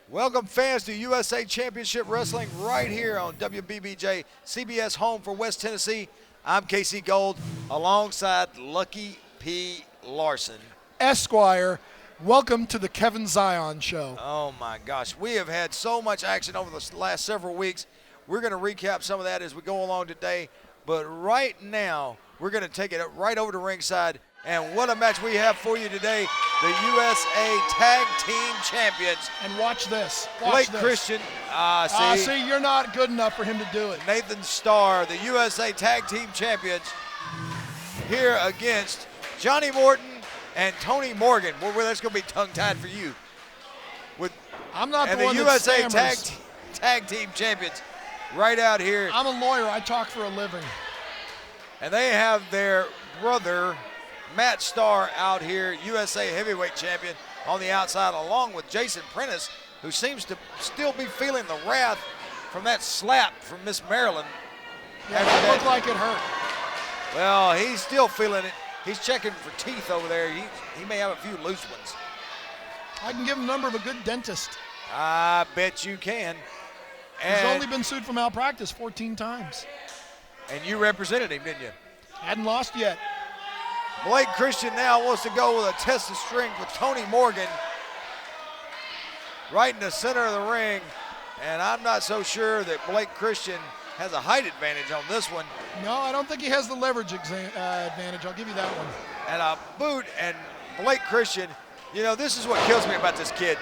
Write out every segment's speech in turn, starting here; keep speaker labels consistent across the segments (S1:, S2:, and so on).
S1: Welcome, fans, to USA Championship Wrestling right here on WBBJ, CBS home for West Tennessee. I'm KC Gold alongside Lucky P. Larson.
S2: Esquire, welcome to the Kevin Zion Show.
S1: Oh, my gosh. We have had so much action over the last several weeks. We're going to recap some of that as we go along today. But right now, we're going to take it right over to ringside. And what a match we have for you today. The USA Tag Team Champions.
S2: And watch this.
S1: Blake Christian.
S2: See, you're not good enough for him to do it.
S1: Nathan Starr, the USA Tag Team Champions, here against Johnny Morton and Tony Morgan. Well, that's going to be tongue-tied for you.
S2: I'm not the
S1: one
S2: that
S1: USA
S2: stammers.
S1: Tag Team Champions right out here.
S2: I'm a lawyer. I talk for a living.
S1: And they have their brother, Matt Starr, out here, USA Heavyweight Champion, on the outside, along with Jason Prentice, who seems to still be feeling the wrath from that slap from Miss Maryland.
S2: Yeah, it looked like it hurt.
S1: Well, he's still feeling it. He's checking for teeth over there. He may have a few loose ones.
S2: I can give him the number of a good dentist.
S1: I bet you can.
S2: He's only been sued for malpractice 14 times.
S1: And you represented him, didn't you?
S2: Hadn't lost yet.
S1: Blake Christian now wants to go with a test of strength with Tony Morgan right in the center of the ring. And I'm not so sure that Blake Christian has a height advantage on this one.
S2: No, I don't think he has the leverage advantage. I'll give you that one.
S1: And a boot, and Blake Christian, you know, this is what kills me about this kid.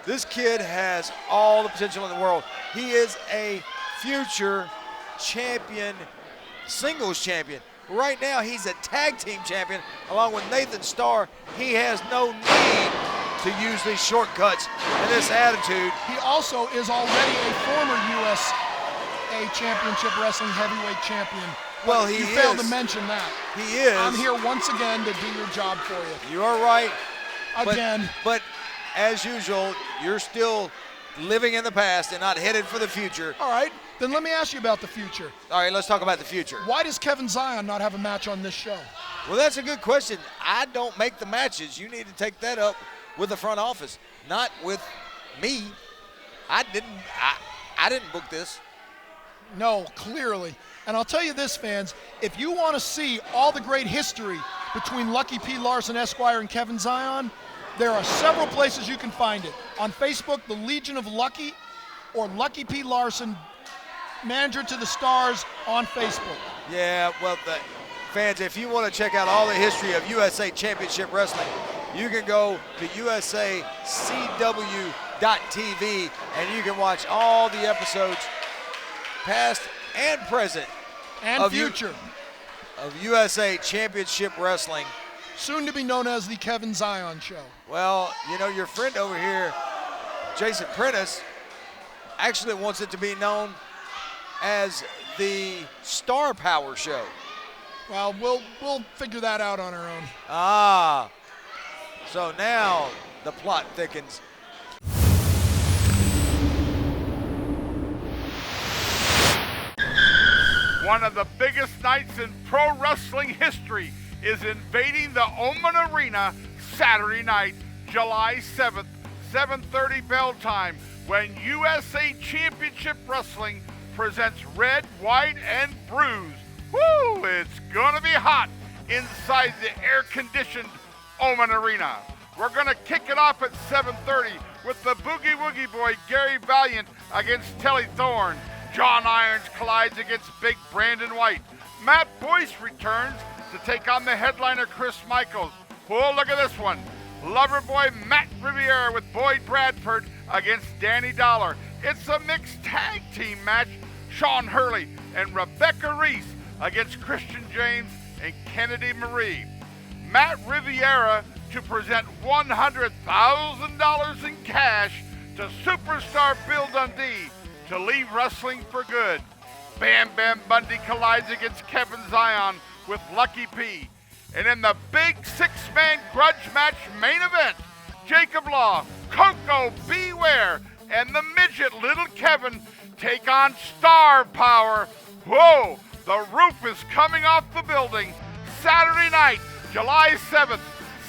S1: This kid has all the potential in the world. He is a future champion, singles champion. Right now, he's a tag team champion along with Nathan Starr. He has no need to use these shortcuts and this attitude.
S2: He also is already a former USA Championship Wrestling Heavyweight Champion.
S1: Well,
S2: you failed to mention that.
S1: He is.
S2: I'm here once again to do your job for you.
S1: You are right.
S2: Again.
S1: But as usual, you're still living in the past and not headed for the future.
S2: All right, then let me ask you about the future.
S1: All right, let's talk about the future.
S2: Why does Kevin Zion not have a match on this show?
S1: Well, that's a good question. I don't make the matches. You need to take that up with the front office, not with me. I didn't book this.
S2: No, clearly. And I'll tell you this, fans, if you want to see all the great history between Lucky P. Larson, Esquire, and Kevin Zion, there are several places you can find it. On Facebook, the Legion of Lucky, or Lucky P. Larson, Manager to the Stars on Facebook.
S1: Yeah, well, fans, if you want to check out all the history of USA Championship Wrestling, you can go to usacw.tv and you can watch all the episodes, past and present,
S2: and future,
S1: of USA Championship Wrestling.
S2: Soon to be known as the Kevin Zion Show.
S1: Well, you know, your friend over here, Jason Prentice, actually wants it to be known as the Starr Power Show.
S2: Well, we'll figure that out on our own.
S1: Ah, so now the plot thickens.
S3: One of the biggest nights in pro wrestling history is invading the Oman Arena Saturday night, July 7th, 7:30 bell time, when USA Championship Wrestling presents Red, White, and Bruised. Woo! It's gonna be hot inside the air-conditioned Oman Arena. We're gonna kick it off at 7:30 with the Boogie Woogie Boy Gary Valiant against Telly Thorne. John Irons collides against Big Brandon White. Matt Boyce returns to take on the headliner Chris Michaels. Oh, look at this one. Loverboy Matt Riviera with Boyd Bradford against Danny Dollar. It's a mixed tag team match. Sean Hurley and Rebecca Reese against Christian James and Kennedy Marie. Matt Riviera to present $100,000 in cash to superstar Bill Dundee to leave wrestling for good. Bam Bundy collides against Kevin Zion with Lucky P. And in the big six-man grudge match main event, Jacob Law, Coco Beware, and the midget Little Kevin take on Starr Power. Whoa, the roof is coming off the building. Saturday night, July 7th,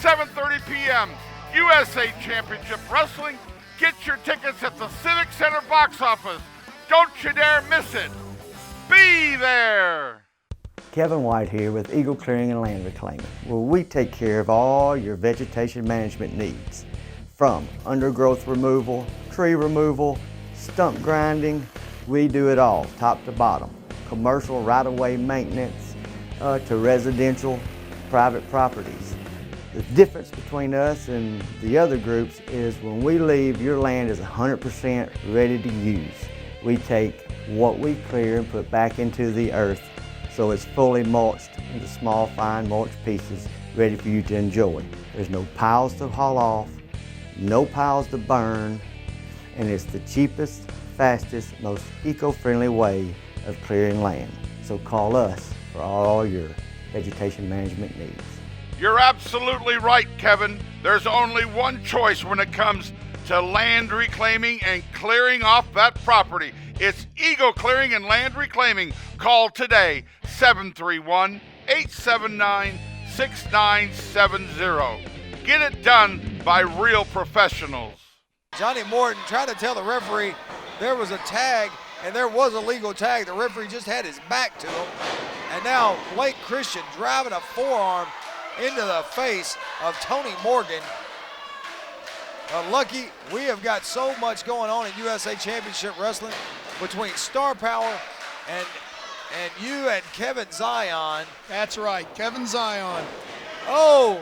S3: 7:30 p.m., USA Championship Wrestling. Get your tickets at the Civic Center box office. Don't you dare miss it. Be there.
S4: Kevin White here with Eagle Clearing and Land Reclaiming, where we take care of all your vegetation management needs. From undergrowth removal, tree removal, stump grinding, we do it all, top to bottom. Commercial right-of-way maintenance to residential private properties. The difference between us and the other groups is when we leave, your land is 100% ready to use. We take what we clear and put back into the earth so it's fully mulched into small, fine mulch pieces ready for you to enjoy. There's no piles to haul off, no piles to burn, and it's the cheapest, fastest, most eco-friendly way of clearing land. So call us for all your vegetation management needs.
S3: You're absolutely right, Kevin. There's only one choice when it comes to land reclaiming and clearing off that property. It's Eagle Clearing and Land Reclaiming. Call today, 731-879-6970. Get it done by real professionals.
S1: Johnny Morton trying to tell the referee there was a tag, and there was a legal tag. The referee just had his back to him. And now Blake Christian driving a forearm into the face of Tony Morgan. Lucky, we have got so much going on in USA Championship Wrestling between Starr Power and you and Kevin Zion.
S2: That's right, Kevin Zion.
S1: Oh,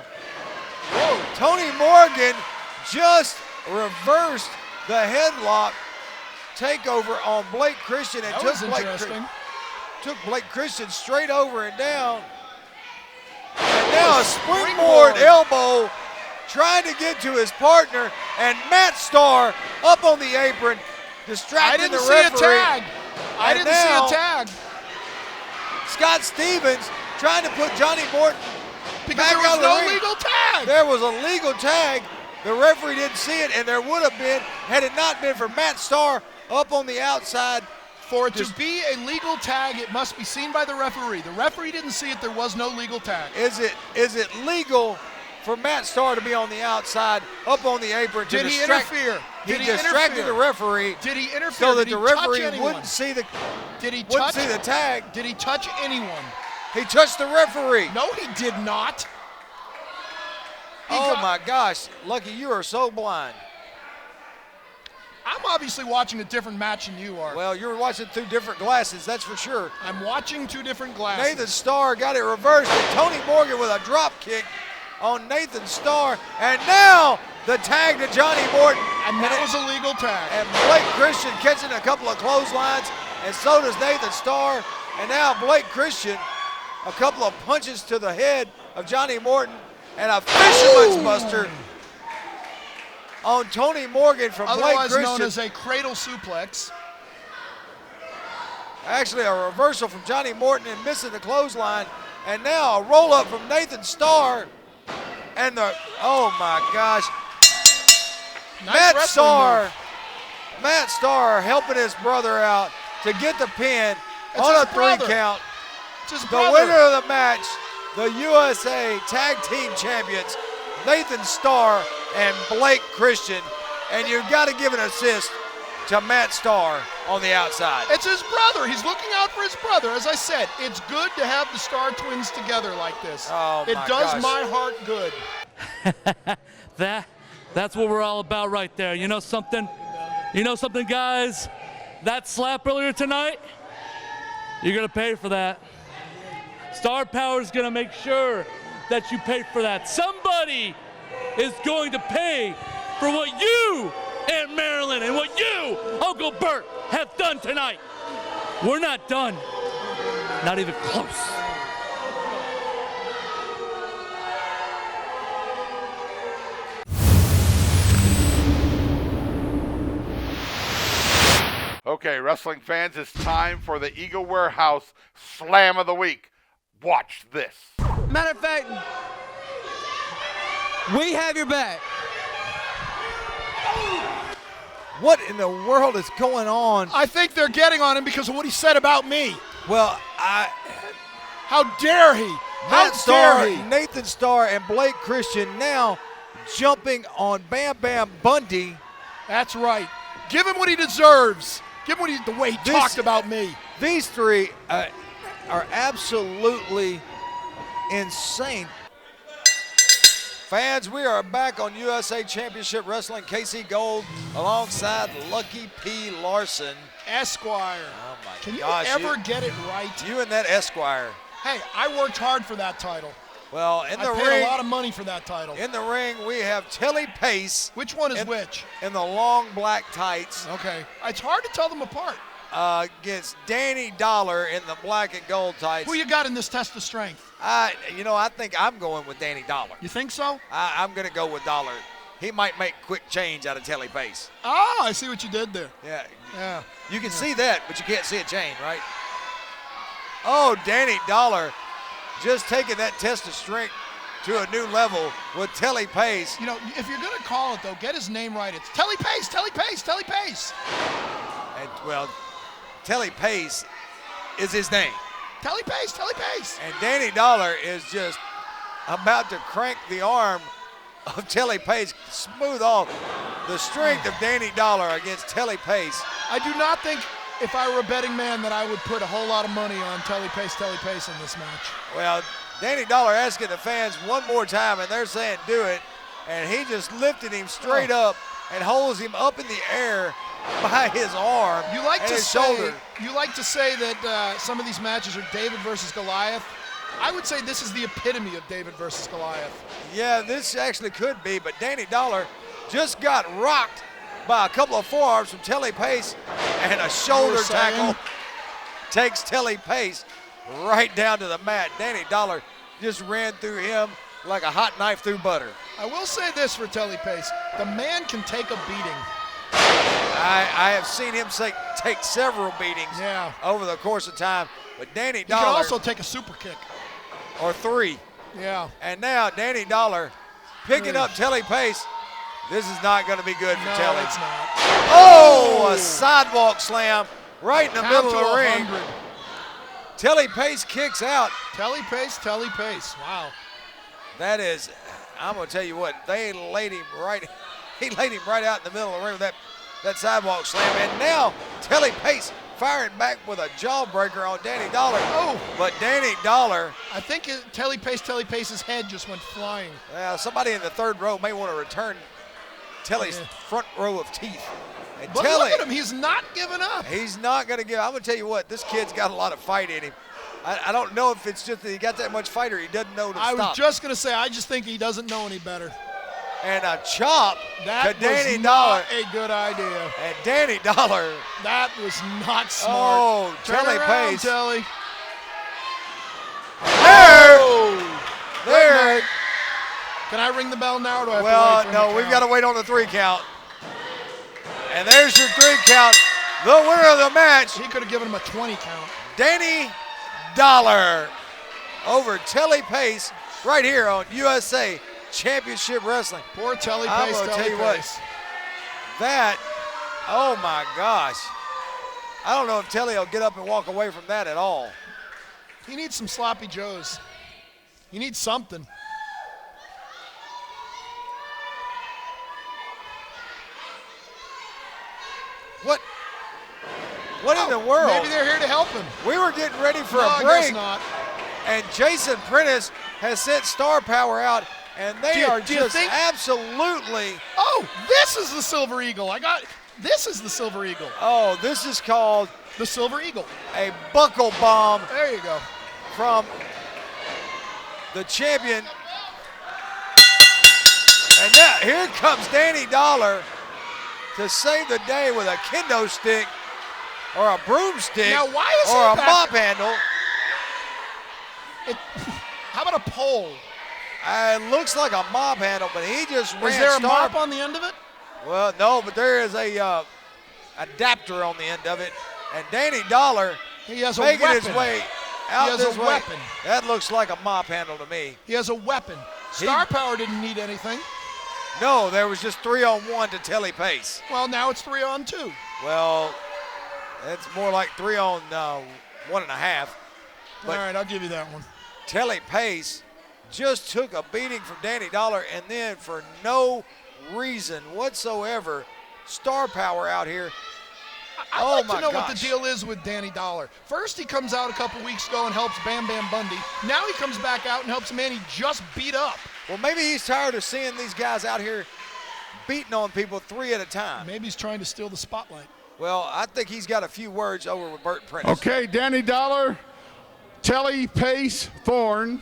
S1: whoa, Tony Morgan just reversed the headlock takeover on Blake Christian and
S2: That was interesting.
S1: took Blake Christian straight over and down. And now a springboard elbow trying to get to his partner, and Matt Starr up on the apron, distracting the referee.
S2: I didn't see a tag.
S1: Scott Stevens trying to put Johnny Morton
S2: Because
S1: back
S2: there was
S1: out of the
S2: no
S1: ring.
S2: legal tag.
S1: There was a legal tag. The referee didn't see it, and there would have been had it not been for Matt Starr up on the outside.
S2: For it to be a legal tag, it must be seen by the referee. The referee didn't see it. There was no legal tag.
S1: Is it legal for Matt Starr to be on the outside, up on the apron to
S2: Did he
S1: distract?
S2: interfere?
S1: He
S2: Did he
S1: distracted
S2: interfere?
S1: the referee
S2: Did he interfere?
S1: so that
S2: Did
S1: the
S2: he touch
S1: referee
S2: anyone?
S1: wouldn't see the tag.
S2: Did he touch anyone?
S1: He touched the referee.
S2: No, he did not.
S1: My gosh, Lucky, you are so blind.
S2: I'm obviously watching a different match than you are.
S1: Well, you're watching through different glasses, that's for sure.
S2: I'm watching two different glasses.
S1: Nathan Starr got it reversed, and Tony Morgan with a drop kick on Nathan Starr, and now the tag to Johnny Morton.
S2: And that was a legal tag.
S1: And Blake Christian catching a couple of clotheslines, and so does Nathan Starr. And now Blake Christian, a couple of punches to the head of Johnny Morton, and a fisherman's buster on Tony Morgan from Blake
S2: Otherwise
S1: Christian.
S2: known as a cradle suplex.
S1: Actually, a reversal from Johnny Morton and missing the clothesline. And now a roll-up from Nathan Starr. And oh my gosh.
S2: Nice
S1: Matt Starr helping his brother out to get the pin
S2: It's
S1: on
S2: his
S1: a 3
S2: brother.
S1: count.
S2: It's his
S1: The
S2: brother.
S1: winner of the match, the USA Tag Team Champions, Nathan Starr and Blake Christian. And you've got to give an assist to Matt Starr on the outside.
S2: It's his brother. He's looking out for his brother. As I said, it's good to have the Starr twins together like this.
S1: Oh,
S2: it
S1: my
S2: does
S1: gosh.
S2: my heart good.
S5: That's what we're all about right there. You know something? Guys? That slap earlier tonight, you're going to pay for that. Starr Power is going to make sure that you pay for that. Somebody is going to pay for what you, Aunt Marilyn, and what you, Uncle Bert, have done tonight. We're not done. Not even close.
S3: Okay, wrestling fans, it's time for the Eagle Warehouse Slam of the Week. Watch this.
S6: Matter of fact, we have your back.
S1: What in the world is going on?
S2: I think they're getting on him because of what he said about me.
S1: Well,
S2: How dare he? How dare he?
S1: Nathan Starr and Blake Christian now jumping on Bam Bam Bundy.
S2: That's right. Give him what he deserves. Give him the way he talked about me.
S1: These three are absolutely insane. Fans, we are back on USA Championship Wrestling. KC Gold alongside Lucky P. Larson.
S2: Esquire.
S1: Oh my
S2: Can you
S1: gosh.
S2: ever get it right?
S1: You and that Esquire.
S2: Hey, I worked hard for that title.
S1: Well, in the
S2: I paid
S1: ring,
S2: a lot of money for that title.
S1: in the ring, we have Telly Pace.
S2: Which one is
S1: in,
S2: which?
S1: In the long black tights.
S2: Okay. It's hard to tell them apart.
S1: Against Danny Dollar in the black and gold tights.
S2: Who you got in this test of strength?
S1: I think I'm going with Danny Dollar.
S2: You think so?
S1: I'm going to go with Dollar. He might make quick change out of Telly Pace.
S2: Oh, I see what you did there.
S1: Yeah.
S2: Yeah.
S1: You can see that, but you can't see a chain, right? Oh, Danny Dollar just taking that test of strength to a new level with Telly Pace.
S2: You know, if you're going to call it, though, get his name right. It's Telly Pace, Telly Pace, Telly Pace.
S1: And, well, Telly Pace is his name.
S2: Telly Pace, Telly Pace.
S1: And Danny Dollar is just about to crank the arm of Telly Pace, smooth off the strength of Danny Dollar against Telly Pace.
S2: I do not think, if I were a betting man, that I would put a whole lot of money on Telly Pace in this match.
S1: Well, Danny Dollar asking the fans one more time, and they're saying do it. And he just lifted him straight up and holds him up in the air by his arm
S2: You like
S1: and
S2: to
S1: his
S2: say
S1: shoulder.
S2: that some of these matches are David versus Goliath. I would say this is the epitome of David versus Goliath.
S1: Yeah, this actually could be, but Danny Dollar just got rocked by a couple of forearms from Telly Pace, and a shoulder tackle takes Telly Pace right down to the mat. Danny Dollar just ran through him like a hot knife through butter.
S2: I will say this for Telly Pace. The man can take a beating.
S1: I have seen him take several beatings over the course of time, but Danny Dollar.
S2: He can also take a super kick.
S1: Or three.
S2: Yeah.
S1: And now Danny Dollar picking up Telly Pace. This is not going to be good for Telly.
S2: No, it's not.
S1: Oh, a sidewalk slam right in the middle of the
S2: 100.
S1: ring. Telly Pace kicks out.
S2: Telly Pace. Wow.
S1: That is, I'm going to tell you what, he laid him right out in the middle of the ring with that sidewalk slam. And now Telly Pace firing back with a jawbreaker on Danny Dollar.
S2: Oh.
S1: But Danny Dollar.
S2: I think Telly Pace's head just went flying.
S1: Somebody in the third row may want to return Telly's front row of teeth. And
S2: But
S1: Telly,
S2: look at him. He's not giving up.
S1: he's not going to give. I'm going to tell you what, this kid's got a lot of fight in him. I don't know if it's just that he got that much fight or he doesn't know to stop.
S2: I was just going to say, I just think he doesn't know any better.
S1: And a chop
S2: That
S1: to Danny
S2: was
S1: Dollar.
S2: not a good idea.
S1: And Danny Dollar.
S2: That was not smart.
S1: Oh,
S2: Turn
S1: Telly
S2: around,
S1: Pace.
S2: Telly.
S1: There.
S2: Can I ring the bell now or do I have to
S1: Well,
S2: wait for him
S1: no,
S2: to
S1: we've
S2: count?
S1: got to wait on the 3 count. And there's your 3 count. The winner of the match,
S2: He could have given him a 20 count.
S1: Danny Dollar over Telly Pace right here on USA Championship Wrestling.
S2: Poor Telly Pace.
S1: I'm going to tell you what, oh my gosh. I don't know if Telly will get up and walk away from that at all.
S2: He needs some sloppy joes. He needs something.
S1: What in the world?
S2: Maybe they're here to help him.
S1: We were getting ready for
S2: No,
S1: a
S2: I
S1: break.
S2: guess not.
S1: And Jason Prentice has sent Starr Power out, and they are just absolutely.
S2: Oh, this is the Silver Eagle. This is the Silver Eagle.
S1: Oh, this is called
S2: The Silver Eagle.
S1: a buckle bomb
S2: There you go.
S1: from the champion. And now here comes Danny Dollar to save the day with a kendo stick or a broomstick
S2: Now, why is
S1: or
S2: he
S1: a
S2: back-
S1: mop handle.
S2: How about a pole?
S1: It looks like a mop handle, but he just ran.
S2: Is there a
S1: Starr-
S2: mop on the end of it?
S1: Well, no, but there is a adapter on the end of it. And Danny Dollar
S2: He has a
S1: making his
S2: weapon.
S1: way out
S2: has
S1: this
S2: a
S1: way.
S2: weapon.
S1: That looks like a mop handle to me.
S2: He has a weapon. Starr Power didn't need anything.
S1: No, there was just 3-on-1 to Telly Pace.
S2: Well, now it's 3-on-2.
S1: Well, it's more like 3-on-1.5.
S2: All right, I'll give you that one.
S1: Telly Pace just took a beating from Danny Dollar, and then for no reason whatsoever, Starr Power out here.
S2: I'd like to know what the deal is with Danny Dollar. First, he comes out a couple weeks ago and helps Bam Bam Bundy. Now he comes back out and helps a man he just beat up.
S1: Well, maybe he's tired of seeing these guys out here beating on people 3 at a time.
S2: Maybe he's trying to steal the spotlight.
S1: Well, I think he's got a few words over with Burt Prentice.
S3: Okay, Danny Dollar, Telly Pace, Thorne.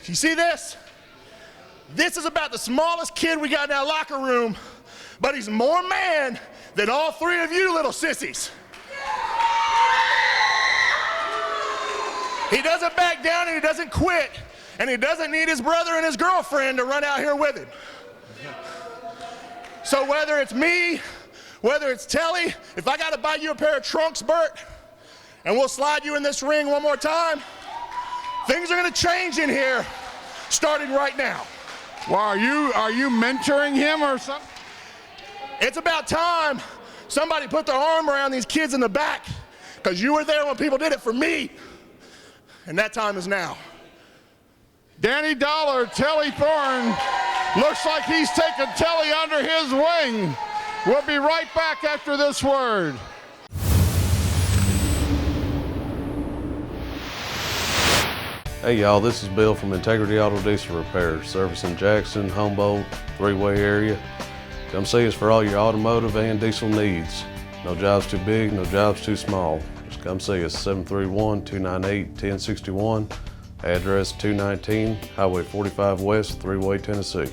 S6: You see this? This is about the smallest kid we got in our locker room, but he's more man than all 3 of you little sissies. He doesn't back down and he doesn't quit, and he doesn't need his brother and his girlfriend to run out here with him. So whether it's me, whether it's Telly, if I gotta buy you a pair of trunks, Bert, and we'll slide you in this ring one more time, things are gonna change in here, starting right now.
S3: Well, are you mentoring him or something?
S6: It's about time somebody put their arm around these kids in the back, because you were there when people did it for me, and that time is now.
S3: Danny Dollar, Telly Thorne, looks like he's taking Telly under his wing. We'll be right back after this word.
S7: Hey y'all, this is Bill from Integrity Auto Diesel Repair, servicing Jackson, Humboldt, three-way area. Come see us for all your automotive and diesel needs. No job's too big, no job's too small. Just come see us, 731-298-1061, address 219, Highway 45 West, Three-Way, Tennessee.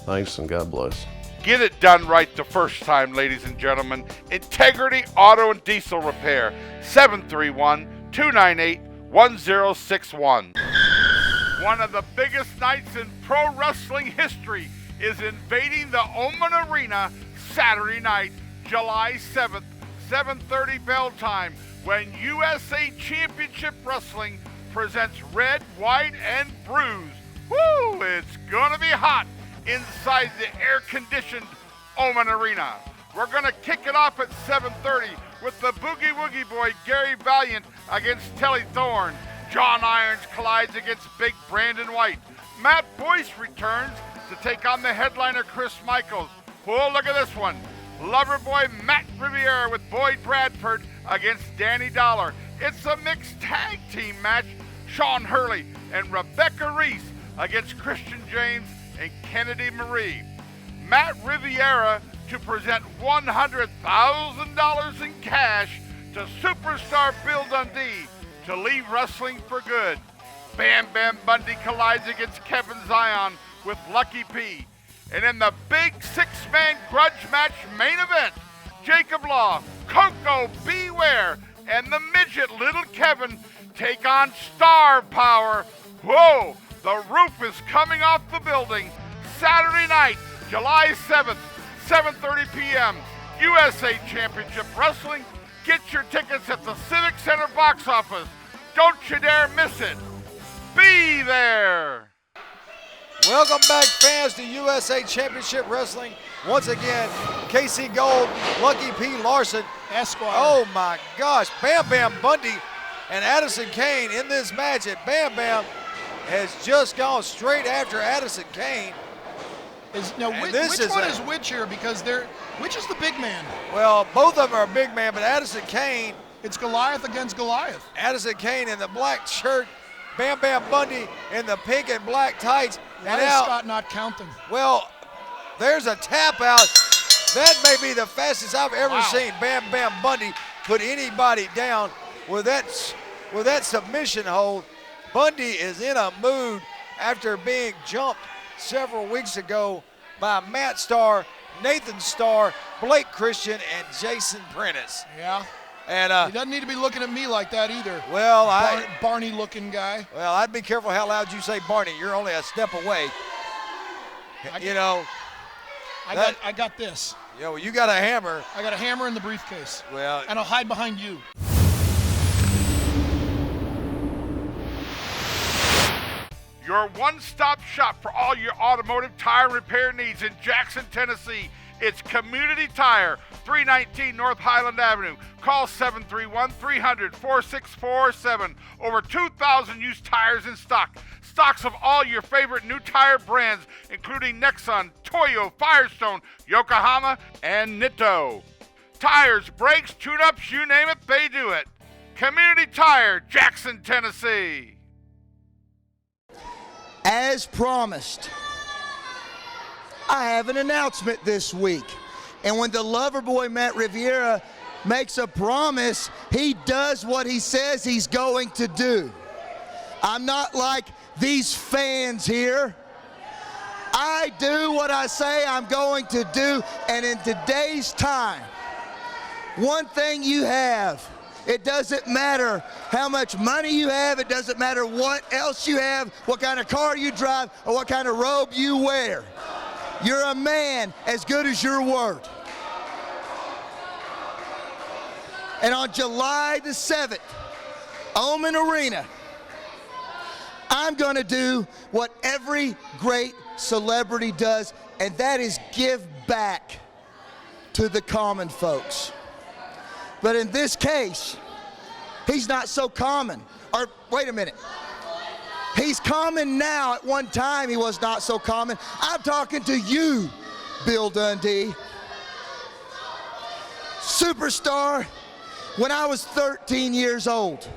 S7: Thanks and God bless.
S3: Get it done right the first time, ladies and gentlemen. Integrity Auto and Diesel Repair, 731-298-1061. One of the biggest nights in pro wrestling history is invading the Oman Arena Saturday night, July 7th, 7:30 bell time, when USA Championship Wrestling presents Red, White, and Bruised. Woo! It's gonna be hot inside the air-conditioned Oman Arena. We're gonna kick it off at 7:30 with the Boogie Woogie Boy Gary Valiant against Telly Thorne. John Irons collides against Big Brandon White. Matt Boyce returns to take on the headliner Chris Michaels. Oh, look at this one. Loverboy Matt Riviera with Boyd Bradford against Danny Dollar. It's a mixed tag team match. Sean Hurley and Rebecca Reese against Christian James and Kennedy Marie. Matt Riviera to present $100,000 in cash to superstar Bill Dundee to leave wrestling for good. Bam Bam Bundy collides against Kevin Zion with Lucky P. And in the big 6-man grudge match main event, Jacob Law, Coco Beware, and the midget Little Kevin take on Starr Power. Whoa, the roof is coming off the building. Saturday night, July 7th, 7:30 p.m. USA Championship Wrestling. Get your tickets at the Civic Center box office. Don't you dare miss it. Be there.
S1: Welcome back, fans, to USA Championship Wrestling. Once again, KC Gold, Lucky P. Larson,
S2: Esquire.
S1: Oh my gosh, Bam Bam Bundy and Addison Cain in this match. And Bam Bam has just gone straight after Addison Cain.
S2: Which
S1: is
S2: one is which here? Because which is the big man?
S1: Well, both of them are big man, but Addison Cain.
S2: It's Goliath against Goliath.
S1: Addison Cain in the black shirt, Bam Bam Bundy in the pink and black tights.
S2: Why is Scott not counting?
S1: Well, there's a tap out. That may be the fastest I've ever seen Bam Bam Bundy put anybody down with that submission hold. Bundy is in a mood after being jumped several weeks ago by Matt Starr, Nathan Starr, Blake Christian, and Jason Prentice.
S2: Yeah.
S1: And
S2: he doesn't need to be looking at me like that either.
S1: Well,
S2: Barney-looking guy.
S1: Well, I'd be careful how loud you say Barney. You're only a step away.
S2: I got this.
S1: You got a hammer.
S2: I got a hammer in the briefcase.
S1: Well,
S2: and I'll hide behind you.
S3: your one-stop shop for all your automotive tire repair needs in Jackson, Tennessee. It's Community Tire, 319 North Highland Avenue. Call 731-300-4647. Over 2,000 used tires in stock. Stocks of all your favorite new tire brands, including Nexon, Toyo, Firestone, Yokohama, and Nitto. Tires, brakes, tune-ups, you name it, they do it. Community Tire, Jackson, Tennessee.
S8: As promised, I have an announcement this week. And when the lover boy, Matt Riviera, makes a promise, he does what he says he's going to do. I'm not like these fans here. I do what I say I'm going to do, and in today's time, one thing you have, it doesn't matter how much money you have, it doesn't matter what else you have, what kind of car you drive, or what kind of robe you wear. You're a man as good as your word. And on July the 7th, Oman Arena, I'm going to do what every great celebrity does, and that is give back to the common folks. But in this case, he's not so common. Or wait a minute. He's common now. At one time, he was not so common. I'm talking to you, Bill Dundee. Superstar, when I was 13 years old,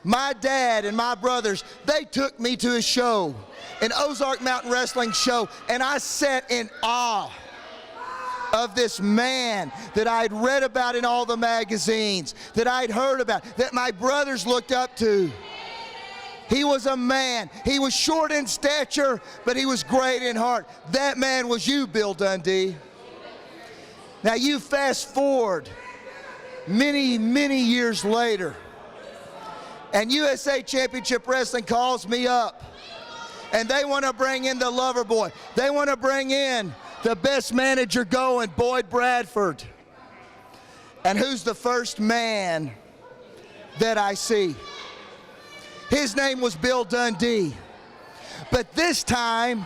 S8: my dad and my brothers, they took me to a show, an Ozark Mountain Wrestling show, and I sat in awe of this man that I'd read about in all the magazines, that I'd heard about, that my brothers looked up to. He was a man. He was short in stature, but he was great in heart. That man was you, Bill Dundee. Now you fast forward many, many years later, and USA Championship Wrestling calls me up, and they want to bring in the lover boy. They want to bring in the best manager going, Boyd Bradford. And who's the first man that I see? His name was Bill Dundee. But this time,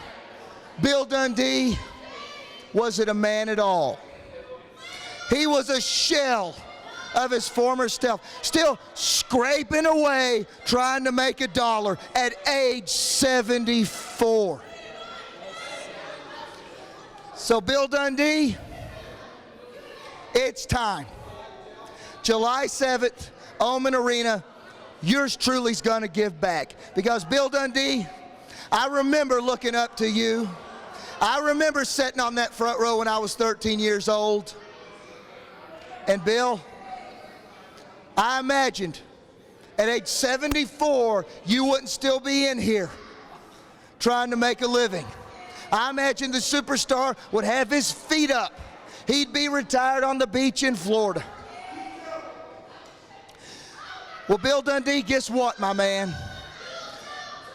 S8: Bill Dundee wasn't a man at all. He was a shell of his former self, still scraping away, trying to make a dollar at age 74. So Bill Dundee, it's time. July 7th, Oman Arena, yours truly's gonna give back. Because Bill Dundee, I remember looking up to you. I remember sitting on that front row when I was 13 years old. And Bill, I imagined at age 74, you wouldn't still be in here trying to make a living. I imagine the superstar would have his feet up. He'd be retired on the beach in Florida. Well, Bill Dundee, guess what, my man?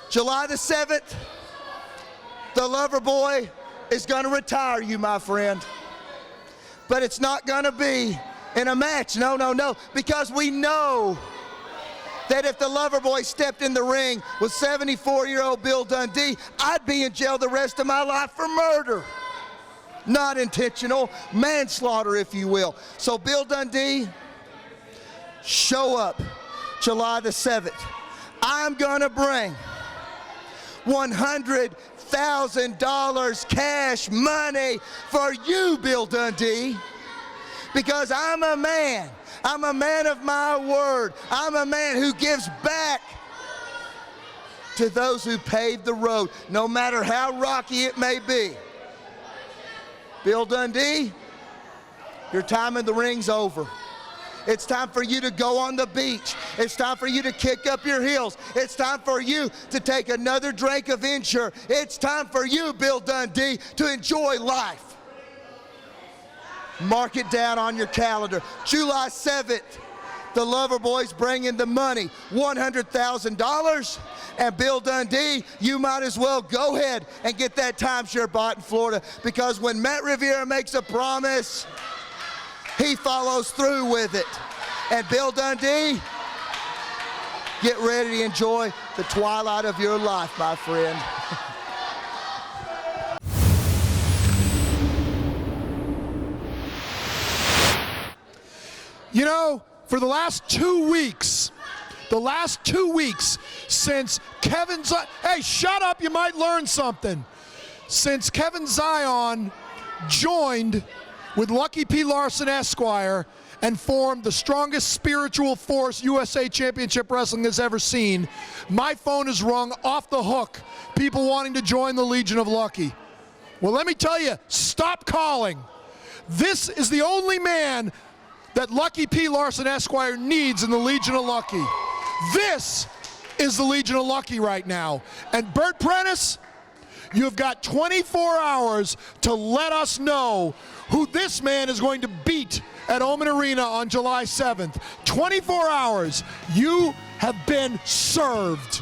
S8: July the 7th, the lover boy is going to retire you, my friend. But it's not going to be in a match. No, no, no. Because we know that if the lover boy stepped in the ring with 74-year-old Bill Dundee, I'd be in jail the rest of my life for murder. Not intentional, manslaughter, if you will. So Bill Dundee, show up July the 7th. I'm gonna bring $100,000 cash money for you, Bill Dundee, because I'm a man. I'm a man of my word. I'm a man who gives back to those who paved the road, no matter how rocky it may be. Bill Dundee, your time in the ring's over. It's time for you to go on the beach. It's time for you to kick up your heels. It's time for you to take another drink of Ensure. It's time for you, Bill Dundee, to enjoy life. Mark it down on your calendar. July 7th, the lover boy's bringing the money, $100,000. And Bill Dundee, you might as well go ahead and get that timeshare bought in Florida, because when Matt Riviera makes a promise, he follows through with it. And Bill Dundee, Get ready to enjoy the twilight of your life, my friend.
S2: You know, for the last 2 weeks since Kevin Zion, hey, shut up, you might learn something. Since Kevin Zion joined with Lucky P. Larson Esquire and formed the strongest spiritual force USA Championship Wrestling has ever seen, my phone has rung off the hook, people wanting to join the Legion of Lucky. Well, let me tell you, stop calling. This is the only man that Lucky P. Larson Esquire needs in the Legion of Lucky. This is the Legion of Lucky right now. And Bert Prentice, you've got 24 hours to let us know who this man is going to beat at Oman Arena on July 7th. 24 hours. You have been served.